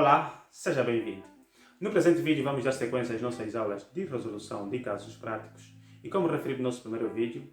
Olá, seja bem-vindo. No presente vídeo vamos dar sequência às nossas aulas de resolução de casos práticos e, como referi no nosso primeiro vídeo,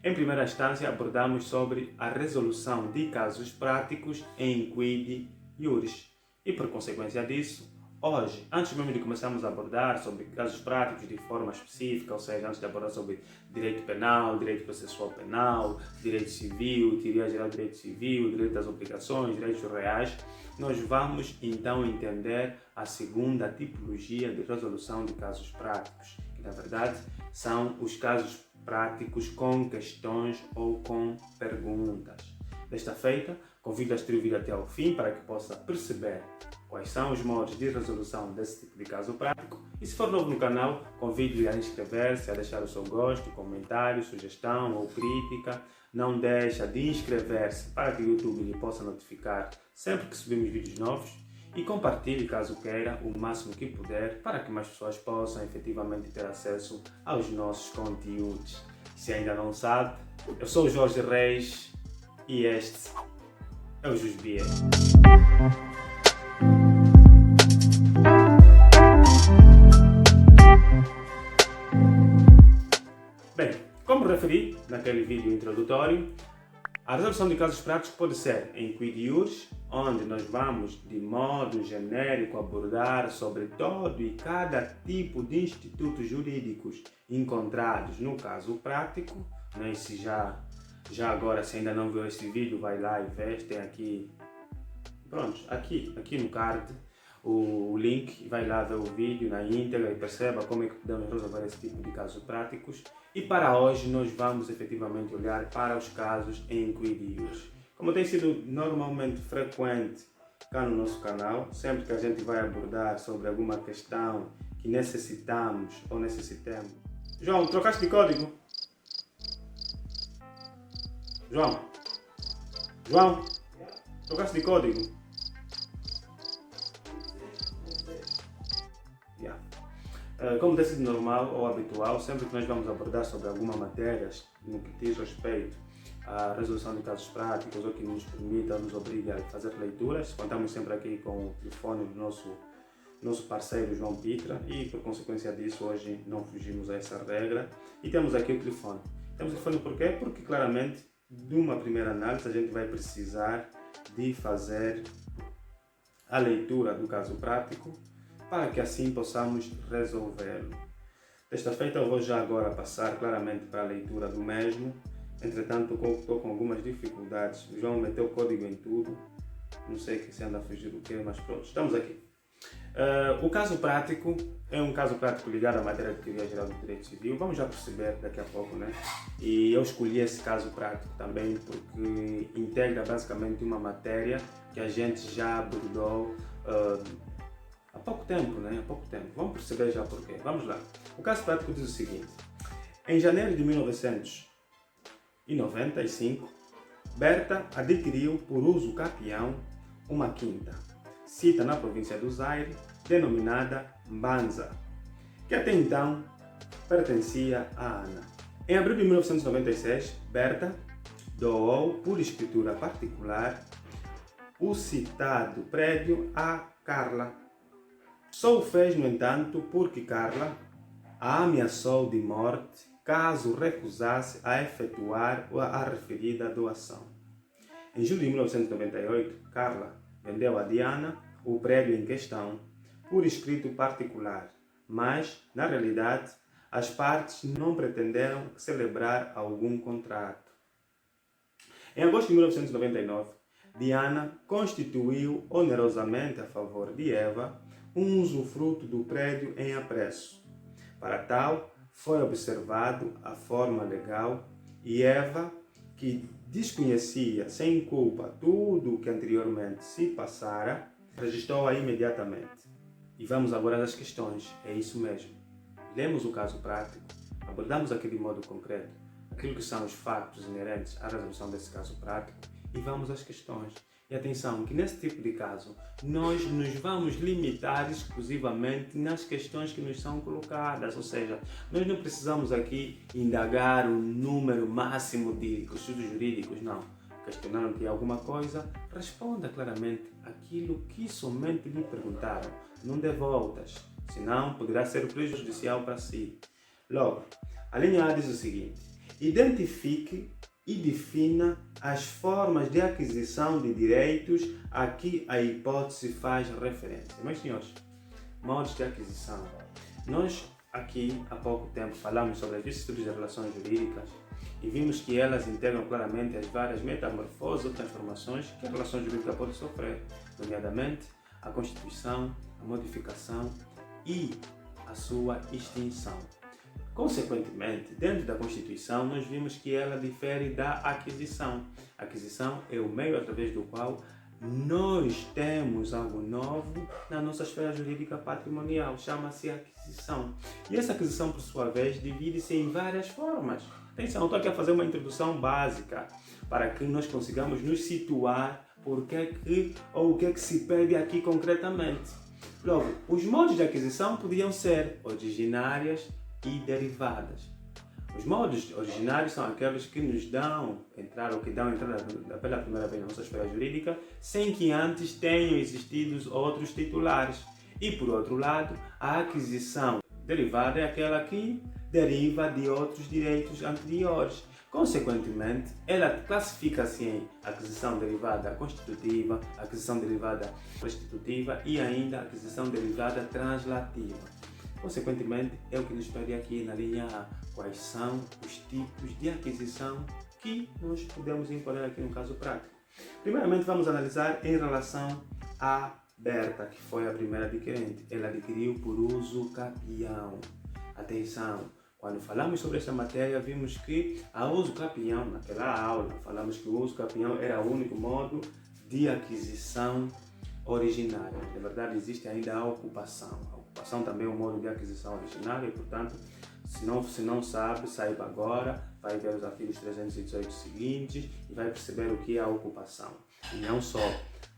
em primeira instância abordamos sobre a resolução de casos práticos em Quid Iuris e, por consequência disso, hoje, antes mesmo de começarmos a abordar sobre casos práticos de forma específica, ou seja, antes de abordar sobre direito penal, direito processual penal, direito civil, teoria geral do direito civil, direito das obrigações, direitos reais, nós vamos então entender a segunda tipologia de resolução de casos práticos, que na verdade são os casos práticos com questões ou com perguntas. Desta feita, convido a assistir o vídeo até ao fim para que possa perceber quais são os modos de resolução desse tipo de caso prático. E se for novo no canal, convido-lhe a inscrever-se, a deixar o seu gosto, comentário, sugestão ou crítica. Não deixa de inscrever-se para que o YouTube lhe possa notificar sempre que subimos vídeos novos. E compartilhe, caso queira, o máximo que puder para que mais pessoas possam efetivamente ter acesso aos nossos conteúdos. Se ainda não sabe, eu sou o Jorge Reis e este é o Jusbie. Bem, como referi naquele vídeo introdutório, a resolução de casos práticos pode ser em Quid Iuris, onde nós vamos de modo genérico abordar sobre todo e cada tipo de institutos jurídicos encontrados no caso prático. Né? Se já agora, se ainda não viu esse vídeo, vai lá e vê, tem aqui, pronto, aqui no card o link, vai lá ver o vídeo na íntegra e perceba como é que podemos resolver esse tipo de casos práticos. E para hoje nós vamos efetivamente olhar para os casos em Quid Iuris. Como tem sido normalmente frequente cá no nosso canal, sempre que a gente vai abordar sobre alguma questão que necessitamos ou necessitemos. João, trocaste de código? João, trocaste de código? Como tem sido normal ou habitual, sempre que nós vamos abordar sobre alguma matéria no que diz respeito à resolução de casos práticos ou que nos permita ou nos obriga a fazer leituras, contamos sempre aqui com o telefone do nosso parceiro João Pitra e, por consequência disso, hoje não fugimos a essa regra e temos aqui o telefone. Temos o telefone por quê? Porque claramente, de uma primeira análise, a gente vai precisar de fazer a leitura do caso prático para que assim possamos resolvê-lo. Desta feita eu vou já agora passar claramente para a leitura do mesmo. Entretanto, estou com algumas dificuldades. O João meteu código em tudo. Não sei se anda a fugir do quê, mas pronto, estamos aqui. O caso prático é um caso prático ligado à matéria de teoria geral do direito civil. Vamos já perceber daqui a pouco, né? E eu escolhi esse caso prático também porque integra basicamente uma matéria que a gente já abordou há pouco tempo, né? Há pouco tempo. Vamos perceber já porquê. Vamos lá. O caso prático diz o seguinte. Em janeiro de 1995, Berta adquiriu por uso capião uma quinta, cita na província do Zaire, denominada Mbanza, que até então pertencia a Ana. Em abril de 1996, Berta doou por escritura particular o citado prédio a Carla. Só o fez, no entanto, porque Carla a ameaçou de morte caso recusasse a efetuar a referida doação. Em julho de 1998, Carla vendeu a Diana o prédio em questão por escrito particular, mas, na realidade, as partes não pretenderam celebrar algum contrato. Em agosto de 1999, Diana constituiu onerosamente a favor de Eva um usufruto do prédio em apreço. Para tal, foi observado a forma legal e Eva, que desconhecia sem culpa tudo o que anteriormente se passara, registrou-a imediatamente. E vamos agora às questões, é isso mesmo. Lemos o caso prático, abordamos aqui de modo concreto aquilo que são os fatos inerentes à resolução desse caso prático e vamos às questões. E atenção, que nesse tipo de caso, nós nos vamos limitar exclusivamente nas questões que nos são colocadas, ou seja, nós não precisamos aqui indagar o número máximo de estudos jurídicos, não. questionando-te alguma coisa, responda claramente aquilo que somente lhe perguntaram. Não dê voltas, senão poderá ser prejudicial para si. Logo, a linha A diz o seguinte: identifique e defina as formas de aquisição de direitos a que a hipótese faz referência. Meus senhores, modos de aquisição. Nós aqui há pouco tempo falamos sobre as vicissitudes das relações jurídicas e vimos que elas integram claramente as várias metamorfoses ou transformações que a relação jurídica pode sofrer, nomeadamente a constituição, a modificação e a sua extinção. Consequentemente, dentro da Constituição, nós vimos que ela difere da aquisição. A aquisição é o meio através do qual nós temos algo novo na nossa esfera jurídica patrimonial, chama-se aquisição. E essa aquisição, por sua vez, divide-se em várias formas. Atenção, estou aqui a fazer uma introdução básica para que nós consigamos nos situar por que ou o que é que se pede aqui concretamente. Logo, os modos de aquisição podiam ser originárias e derivadas. Os modos originários são aqueles que nos dão entrada pela primeira vez na nossa esfera jurídica sem que antes tenham existido outros titulares. E por outro lado, a aquisição derivada é aquela que deriva de outros direitos anteriores. Consequentemente, ela classifica-se em aquisição derivada constitutiva, aquisição derivada restitutiva e ainda aquisição derivada translativa. Consequentemente, é o que nos pede aqui na linha A. Quais são os tipos de aquisição que nós podemos impor aqui no caso prático? Primeiramente, vamos analisar em relação à Berta, que foi a primeira adquirente. Ela adquiriu por uso capião. Atenção! Quando falamos sobre esta matéria, vimos que a uso capião, naquela aula, falamos que o uso capião era o único modo de aquisição originária. Na verdade, existe ainda a ocupação. A ocupação também é um modo de aquisição originária e, portanto, se não sabe, saiba agora, vai ver os artigos 318 seguintes e vai perceber o que é a ocupação. E não só,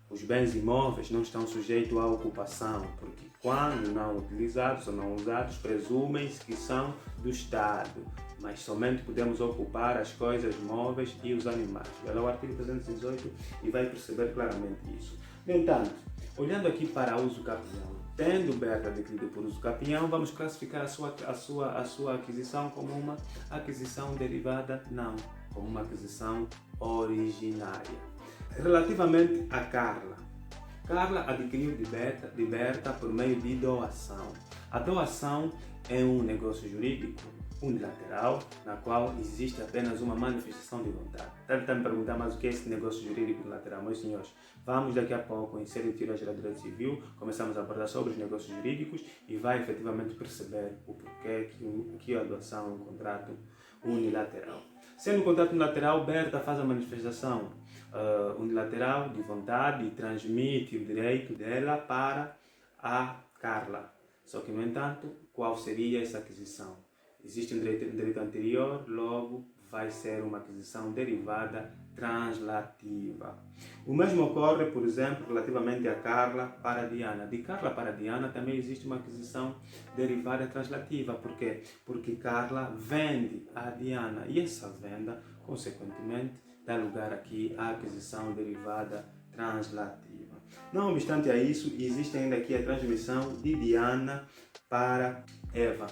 os bens imóveis não estão sujeitos à ocupação, porque quando não utilizados ou não usados, presumem-se que são do Estado, mas somente podemos ocupar as coisas móveis e os animais. Vai lá o artigo 318 e vai perceber claramente isso. No entanto, olhando aqui para uso capião, tendo Berta adquirido por uso capião, vamos classificar a sua aquisição como uma aquisição derivada? Não, como uma aquisição originária. Relativamente a Carla, Carla adquiriu de Berta por meio de doação. A doação é um negócio jurídico unilateral, na qual existe apenas uma manifestação de vontade. Deve estar me perguntar, mas o que é esse negócio jurídico unilateral? Meus senhores, vamos daqui a pouco, em série de teoria geral de direito civil, começamos a abordar sobre os negócios jurídicos e vai efetivamente perceber o porquê que a doação é um contrato unilateral. Sendo um contrato unilateral, Berta faz a manifestação unilateral de vontade e transmite o direito dela para a Carla. Só que, no entanto, qual seria essa aquisição? Existe um direito anterior, logo vai ser uma aquisição derivada translativa. O mesmo ocorre, por exemplo, relativamente a Carla para Diana. De Carla para Diana também existe uma aquisição derivada translativa. Por quê? Porque Carla vende a Diana e essa venda, consequentemente, dá lugar aqui à aquisição derivada translativa. Não obstante a isso, existe ainda aqui a transmissão de Diana para Eva.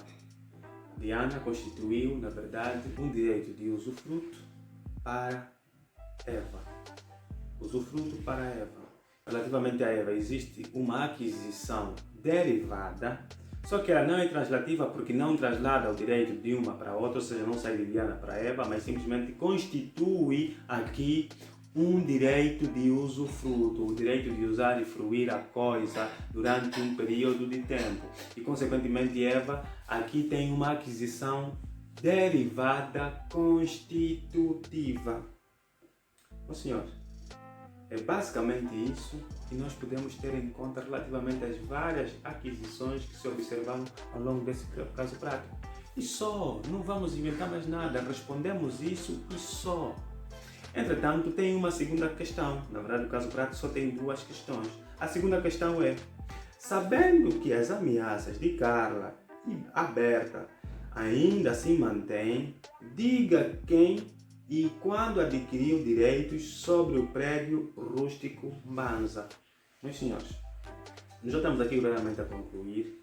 Diana constituiu, na verdade, um direito de usufruto para Eva. Usufruto para Eva. Relativamente a Eva, existe uma aquisição derivada, só que ela não é translativa porque não traslada o direito de uma para outra, ou seja, não sai de Diana para Eva, mas simplesmente constitui aqui um direito de usufruto, o direito de usar e fruir a coisa durante um período de tempo. E, consequentemente, Eva aqui tem uma aquisição derivada constitutiva. Meus senhores, é basicamente isso que nós podemos ter em conta relativamente às várias aquisições que se observaram ao longo desse caso prático. E só, não vamos inventar mais nada, respondemos isso e só. Entretanto, tem uma segunda questão. Na verdade, o caso prático só tem duas questões. A segunda questão é, sabendo que as ameaças de Carla e a Berta ainda se mantêm, diga quem e quando adquiriu direitos sobre o prédio rústico Mbanza. Meus senhores, nós já estamos aqui realmente a concluir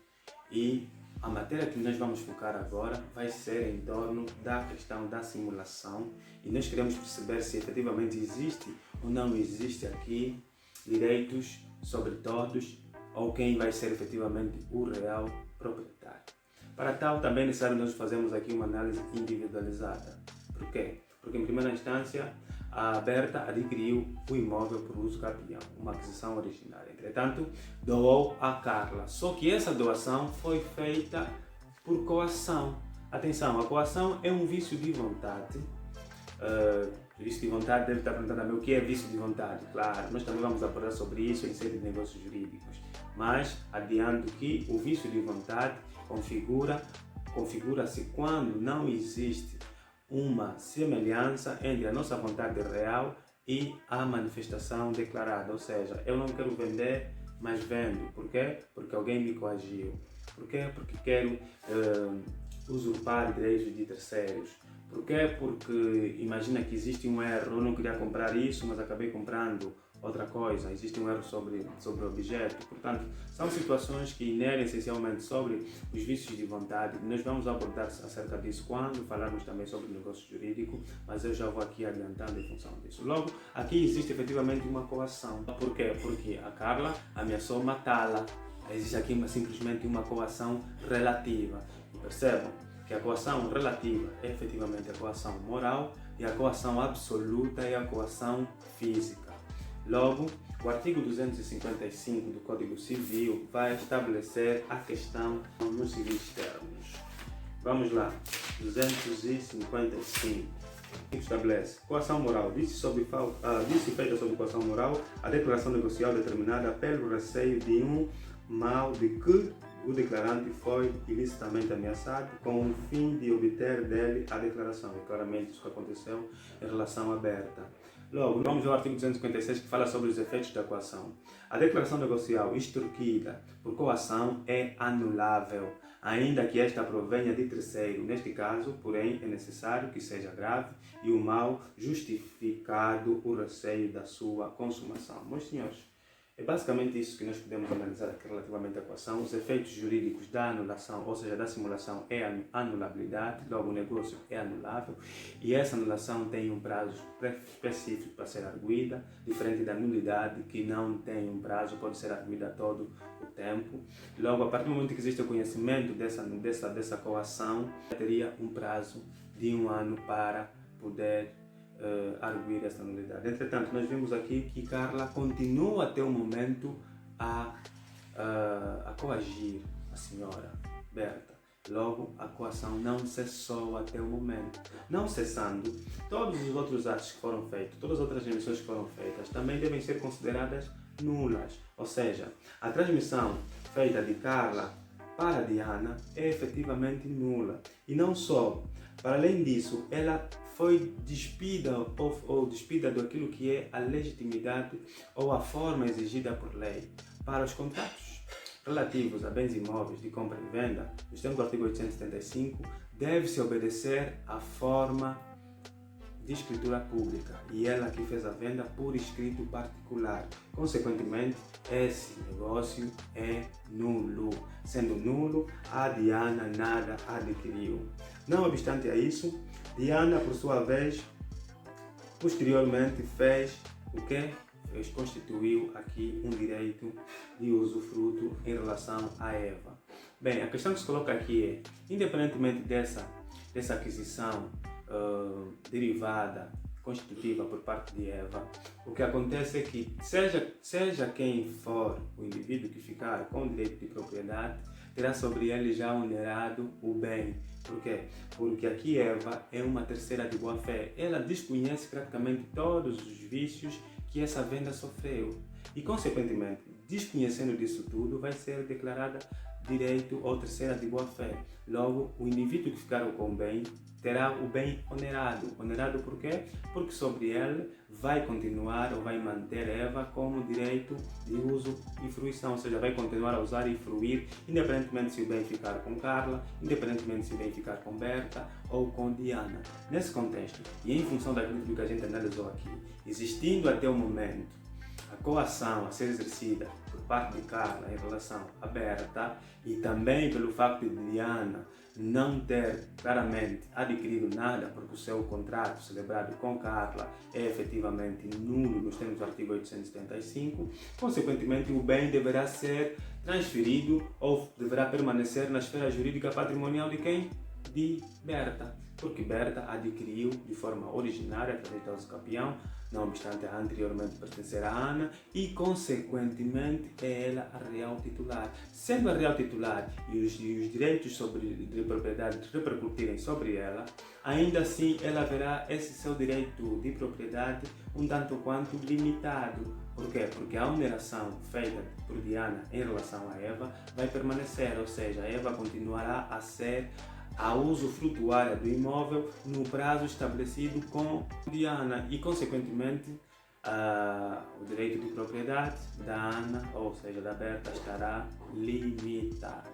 e a matéria que nós vamos focar agora vai ser em torno da questão da simulação e nós queremos perceber se efetivamente existe ou não existe aqui direitos sobre todos ou quem vai ser efetivamente o real proprietário. Para tal, também é necessário nós fazermos aqui uma análise individualizada. Por quê? Porque em primeira instância a Berta adquiriu o imóvel por uso capião, uma aquisição originária. Entretanto, doou a Carla. Só que essa doação foi feita por coação. Atenção, a coação é um vício de vontade. Vício de vontade deve estar perguntando a mim o que é vício de vontade. Claro, nós também vamos abordar sobre isso em série de negócios jurídicos. Mas adianto que o vício de vontade configura-se quando não existe uma semelhança entre a nossa vontade real e a manifestação declarada. Ou seja, eu não quero vender, mas vendo. Por quê? Porque alguém me coagiu. Por quê? Porque quero usurpar direitos de terceiros. Por quê? Porque imagina que existe um erro, eu não queria comprar isso, mas acabei comprando outra coisa, existe um erro sobre o objeto. Portanto, são situações que inerem essencialmente sobre os vícios de vontade. Nós vamos abordar acerca disso quando falarmos também sobre o negócio jurídico, mas eu já vou aqui adiantando em função disso. Logo, aqui existe efetivamente uma coação. Por quê? Porque a Carla ameaçou matá-la. Existe aqui simplesmente uma coação relativa. E percebam que a coação relativa é efetivamente a coação moral e a coação absoluta é a coação física. Logo, o artigo 255 do Código Civil vai estabelecer a questão nos seguintes termos. Vamos lá, 255. Estabelece coação moral. Diz-se feita sob coação moral a declaração negocial determinada pelo receio de um mal de que o declarante foi ilicitamente ameaçado com o fim de obter dele a declaração. E claramente isso que aconteceu em relação à Berta. Logo, vamos ao artigo 256 que fala sobre os efeitos da coação. A declaração negocial extorquida por coação é anulável, ainda que esta provenha de terceiro. Neste caso, porém, é necessário que seja grave e o mal justificado o receio da sua consumação. Meus senhores, é basicamente isso que nós podemos analisar aqui relativamente à coação. Os efeitos jurídicos da anulação, ou seja, da simulação, é a anulabilidade, logo o negócio é anulável e essa anulação tem um prazo específico para ser arguida, diferente da nulidade que não tem um prazo, pode ser arguida a todo o tempo. Logo, a partir do momento que existe o conhecimento dessa coação, teria um prazo de 1 ano para poder arguir essa nulidade. Entretanto, nós vimos aqui que Carla continua até o momento a coagir a senhora Berta. Logo, a coação não cessou até o momento. Não cessando, todos os outros atos que foram feitos, todas as outras remissões que foram feitas, também devem ser consideradas nulas. Ou seja, a transmissão feita de Carla para Diana é efetivamente nula. E não só, para além disso, ela foi despida ou despida daquilo que é a legitimidade ou a forma exigida por lei. Para os contratos relativos a bens imóveis de compra e venda, nos termos do artigo 875, deve-se obedecer à forma de escritura pública e ela que fez a venda por escrito particular. Consequentemente, esse negócio é nulo. Sendo nulo, a Diana nada adquiriu. Não obstante a isso, Diana, por sua vez, posteriormente fez o que? Constituiu aqui um direito de usufruto em relação a Eva. Bem, a questão que se coloca aqui é, independentemente dessa aquisição derivada, constitutiva por parte de Eva, o que acontece é que, seja quem for o indivíduo que ficar com o direito de propriedade, terá sobre ele já onerado o bem. Por quê? Porque aqui Eva é uma terceira de boa fé. Ela desconhece praticamente todos os vícios que essa venda sofreu. E, consequentemente, desconhecendo disso tudo, vai ser declarada direito ou terceira de boa-fé. Logo, o indivíduo que ficar com o bem terá o bem onerado. Onerado por quê? Porque sobre ele vai continuar ou vai manter Eva como direito de uso e fruição, ou seja, vai continuar a usar e fruir, independentemente se o bem ficar com Carla, independentemente se o bem ficar com Berta ou com Diana. Nesse contexto, e em função daquilo que a gente analisou aqui, existindo até o momento a coação a ser exercida por parte de Carla em relação à Berta e também pelo facto de Diana não ter claramente adquirido nada porque o seu contrato celebrado com Carla é efetivamente nulo nos termos do artigo 875, consequentemente o bem deverá ser transferido ou deverá permanecer na esfera jurídica patrimonial de quem? De Berta, porque Berta adquiriu de forma originária através do usucapião, não obstante a anteriormente pertencer a Ana, e consequentemente é ela a real titular. Sendo a real titular e os direitos de propriedade repercutirem sobre ela, ainda assim ela verá esse seu direito de propriedade um tanto quanto limitado. Por quê? Porque a oneração feita por Diana em relação a Eva vai permanecer, ou seja, a Eva continuará a ser a usufrutuária do imóvel no prazo estabelecido com Diana e, consequentemente, o direito de propriedade da Ana, ou seja, da Berta, estará limitado.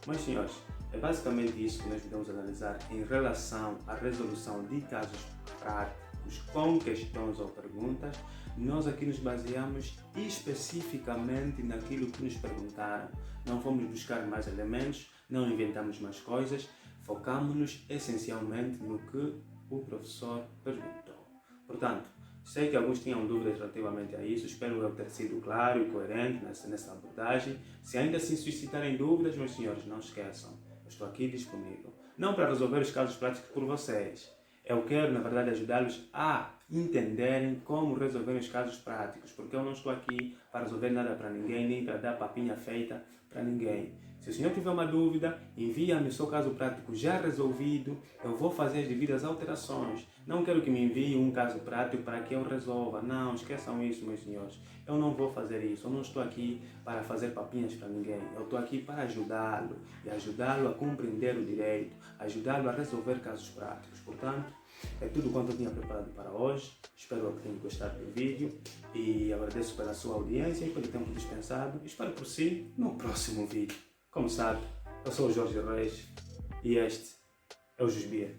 Mas, senhores, é basicamente isso que nós podemos analisar em relação à resolução de casos práticos com questões ou perguntas. Nós aqui nos baseamos especificamente naquilo que nos perguntaram. Não fomos buscar mais elementos, não inventamos mais coisas, focamos-nos essencialmente no que o professor perguntou. Portanto, sei que alguns tinham dúvidas relativamente a isso, espero eu ter sido claro e coerente nessa abordagem. Se ainda assim suscitarem dúvidas, meus senhores, não esqueçam, eu estou aqui disponível. Não para resolver os casos práticos por vocês, eu quero, na verdade, ajudá-los a entenderem como resolver os casos práticos, porque eu não estou aqui para resolver nada para ninguém, nem para dar papinha feita para ninguém. Se o senhor tiver uma dúvida, envie-me o seu caso prático já resolvido, eu vou fazer as devidas alterações. Não quero que me envie um caso prático para que eu resolva. Não, esqueçam isso, meus senhores. Eu não vou fazer isso. Eu não estou aqui para fazer papinhas para ninguém. Eu estou aqui para ajudá-lo e ajudá-lo a compreender o direito, ajudá-lo a resolver casos práticos. Portanto, é tudo quanto eu tinha preparado para hoje. Espero que tenham gostado do vídeo e agradeço pela sua audiência e pelo tempo dispensado. Espero por si no próximo vídeo. Como sabe, eu sou o Jorge Reis e este é o Jusbia.